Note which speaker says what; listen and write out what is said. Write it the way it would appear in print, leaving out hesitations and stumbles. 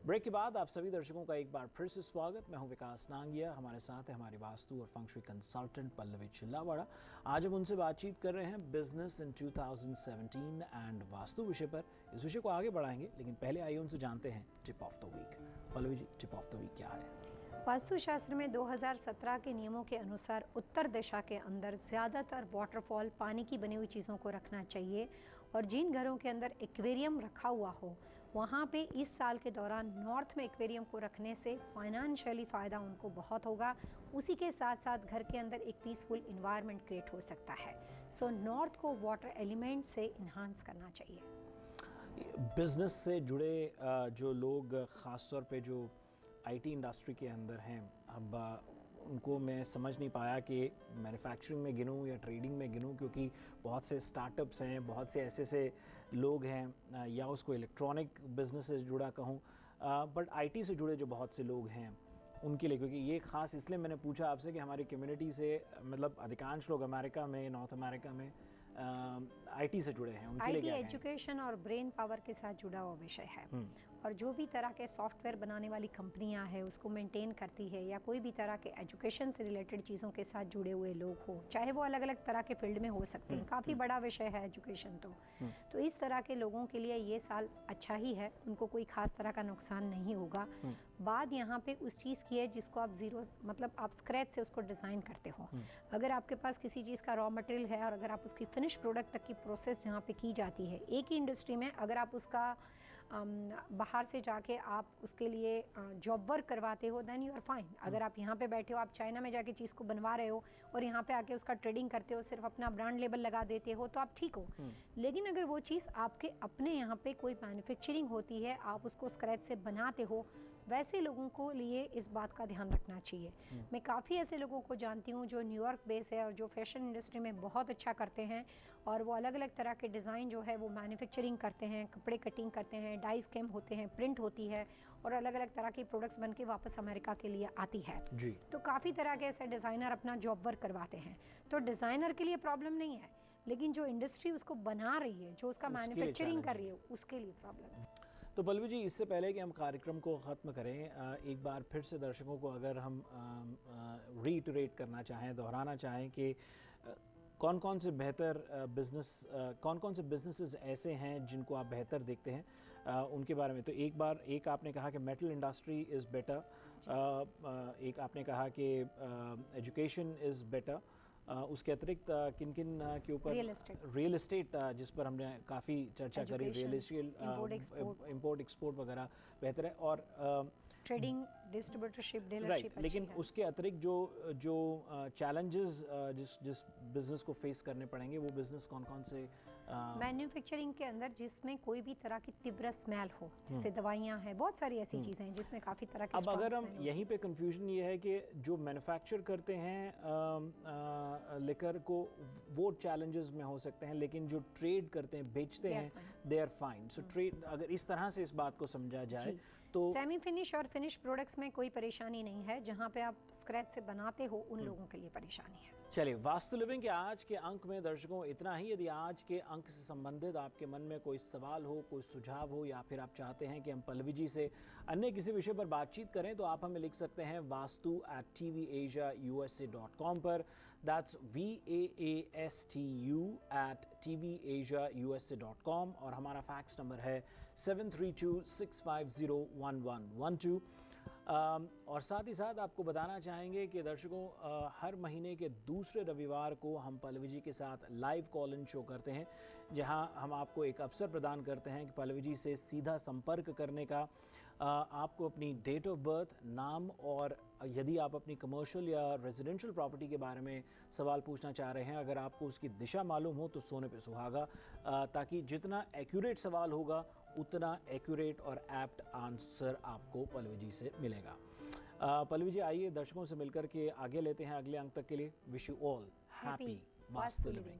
Speaker 1: Break के बाद आप सभी दर्शकों का एक बार फिर से स्वागत। मैं हूं विकास नांगिया, हमारे साथ है हमारी वास्तु और फंक्शुई कंसल्टेंट पल्लवी चिल्लावाड़ा। आज हम उनसे बातचीत कर रहे हैं बिजनेस इन 2017 एंड वास्तु विषय पर। इस विषय को आगे बढ़ाएंगे, लेकिन पहले आइए उनसे जानते हैं tip of the week. Pallavi ji, tip of the week क्या है?
Speaker 2: वास्तुशास्त्र में 2017 के नियमों के अनुसार उत्तर दिशा के अंदर ज़्यादातर वाटरफॉल, पानी की बनी हुई चीज़ों को रखना चाहिए। और जिन घरों के अंदर एक्वेरियम रखा हुआ हो, वहाँ पे इस साल के दौरान नॉर्थ में एक्वेरियम को रखने से फाइनेंशियली फ़ायदा उनको बहुत होगा। उसी के साथ साथ घर के अंदर एक पीसफुल इन्वायरमेंट क्रिएट हो सकता है। सो नॉर्थ को वाटर एलिमेंट से इन्हांस करना चाहिए।
Speaker 1: बिजनेस से जुड़े जो लोग ख़ासतौर पे जो आईटी इंडस्ट्री के अंदर हैं, अब उनको मैं समझ नहीं पाया कि मैन्युफैक्चरिंग में गिनूं या ट्रेडिंग में गिनूं, क्योंकि बहुत से स्टार्टअप्स हैं, बहुत से ऐसे लोग हैं, या उसको इलेक्ट्रॉनिक बिजनेस से जुड़ा कहूं, बट आईटी से जुड़े जो बहुत से लोग हैं उनके लिए। क्योंकि ये ख़ास इसलिए मैंने पूछा आपसे कि हमारी कम्युनिटी से मतलब अधिकांश लोग अमेरिका में, नॉर्थ अमेरिका में आईटी से जुड़े हैं। उनके लिए क्या कहें?
Speaker 2: एजुकेशन और ब्रेन पावर के साथ जुड़ा हुआ विषय है। और जो भी तरह के सॉफ्टवेयर बनाने वाली कंपनियां हैं, उसको मेंटेन करती है, या कोई भी तरह के एजुकेशन से रिलेटेड चीज़ों के साथ जुड़े हुए लोग हो, चाहे वो अलग अलग तरह के फील्ड में हो सकते हैं। काफ़ी बड़ा विषय है एजुकेशन। तो इस तरह के लोगों के लिए ये साल अच्छा ही है, उनको कोई खास तरह का नुकसान नहीं होगा। बात यहाँ पे उस चीज़ की है जिसको आप जीरो, मतलब आप स्क्रैच से उसको डिज़ाइन करते हो। अगर आपके पास किसी चीज़ का रॉ मटेरियल है और अगर आप उसकी फिनिश प्रोडक्ट तक की प्रोसेस जहाँ पे की जाती है एक ही इंडस्ट्री में, अगर आप उसका बाहर से जाके आप उसके लिए जॉब वर्क करवाते हो, देन यू आर फाइन। अगर आप यहाँ पे बैठे हो, आप चाइना में जाके चीज़ को बनवा रहे हो और यहाँ पे आके उसका ट्रेडिंग करते हो, सिर्फ अपना ब्रांड लेबल लगा देते हो, तो आप ठीक हो। लेकिन अगर वो चीज़ आपके अपने यहाँ पे कोई मैन्युफैक्चरिंग होती है, आप उसको स्क्रैच से बनाते हो, वैसे लोगों को लिए इस बात का ध्यान रखना चाहिए। मैं काफ़ी ऐसे लोगों को जानती हूँ जो न्यूयॉर्क बेस है और जो फैशन इंडस्ट्री में बहुत अच्छा करते हैं, और वो अलग अलग तरह के डिज़ाइन जो है वो मैन्युफैक्चरिंग करते हैं, कपड़े कटिंग करते हैं, डाई स्कैम होते हैं, प्रिंट होती है, और अलग अलग तरह की प्रोडक्ट्स बन के वापस अमेरिका के लिए आती है जी। तो काफ़ी तरह के ऐसे डिज़ाइनर अपना जॉब वर्क करवाते हैं। तो डिज़ाइनर के लिए प्रॉब्लम नहीं है, लेकिन जो इंडस्ट्री उसको बना रही है, जो उसका मैन्युफैक्चरिंग कर रही है, उसके लिए प्रॉब्लम।
Speaker 1: तो पल्लवी जी, इससे पहले कि हम कार्यक्रम को ख़त्म करें, एक बार फिर से दर्शकों को अगर हम रीइटरेट करना चाहें, दोहराना चाहें कि कौन कौन से बेहतर बिजनेस, कौन कौन से बिजनेसेस ऐसे हैं जिनको आप बेहतर देखते हैं, उनके बारे में। तो एक आपने कहा कि मेटल इंडस्ट्री इज़ बेटर, एक आपने कहा कि एजुकेशन इज़ बेटर, उसके अतिरिक्त किन किन के ऊपर? रियल एस्टेट, जिस पर हमने काफ़ी चर्चा करी। रियल एस्टेट, इंपोर्ट एक्सपोर्ट वगैरह बेहतर है, और
Speaker 2: ट्रेडिंग, डिस्ट्रीब्यूटरशिप, डीलरशिप।
Speaker 1: लेकिन उसके अतिरिक्त जो चैलेंजेस जिस बिजनेस को फेस करने पड़ेंगे, वो बिजनेस कौन कौन से?
Speaker 2: मैन्युफैक्चरिंग के अंदर जिसमें कोई भी तरह की तीव्र स्मेल हो, जैसे दवाइयाँ हैं, बहुत सारी ऐसी चीज़ें हैं जिसमें काफ़ी तरह की।
Speaker 1: अब अगर हम यहीं पे कंफ्यूजन ये है कि जो मैन्युफैक्चर करते हैं लिकर को, वो चैलेंजेस में हो सकते हैं, लेकिन जो ट्रेड करते हैं, बेचते हैं, they are fine. So trade, अगर इस तरह से इस बात को समझा जाए तो
Speaker 2: सेमी फिनिश और फिनिश प्रोडक्ट्स में कोई परेशानी नहीं है। जहां पे आप स्क्रैच से बनाते हो, उन लोगों के लिए परेशानी है।
Speaker 1: चलिए, वास्तु लिविंग के आज के अंक में दर्शकों इतना ही। यदि आज के अंक से संबंधित आपके मन में कोई सवाल हो, कोई सुझाव हो, या फिर आप चाहते हैं कि हम पल्लवी जी से अन्य किसी विषय पर बातचीत करें, तो आप हमें लिख सकते हैं vastu@tvasiausa.com पर। दैट्स VAASTU@tvasiausa.com, और हमारा फैक्स नंबर है 7326501112। और साथ ही साथ आपको बताना चाहेंगे कि दर्शकों, हर महीने के दूसरे रविवार को हम पल्लवी जी के साथ लाइव कॉल इन शो करते हैं, जहां हम आपको एक अवसर प्रदान करते हैं कि पल्लवी जी से सीधा संपर्क करने का। आपको अपनी डेट ऑफ बर्थ, नाम, और यदि आप अपनी कमर्शियल या रेजिडेंशियल प्रॉपर्टी के बारे में सवाल पूछना चाह रहे हैं, अगर आपको उसकी दिशा मालूम हो तो सोने पे सुहागा, ताकि जितना एक्यूरेट सवाल होगा उतना एक्यूरेट और एप्ट आंसर आपको पल्लवी जी से मिलेगा। पल्लवी जी, आइए दर्शकों से मिलकर के आगे लेते हैं अगले अंक तक के लिए। Wish you all happy vastu living.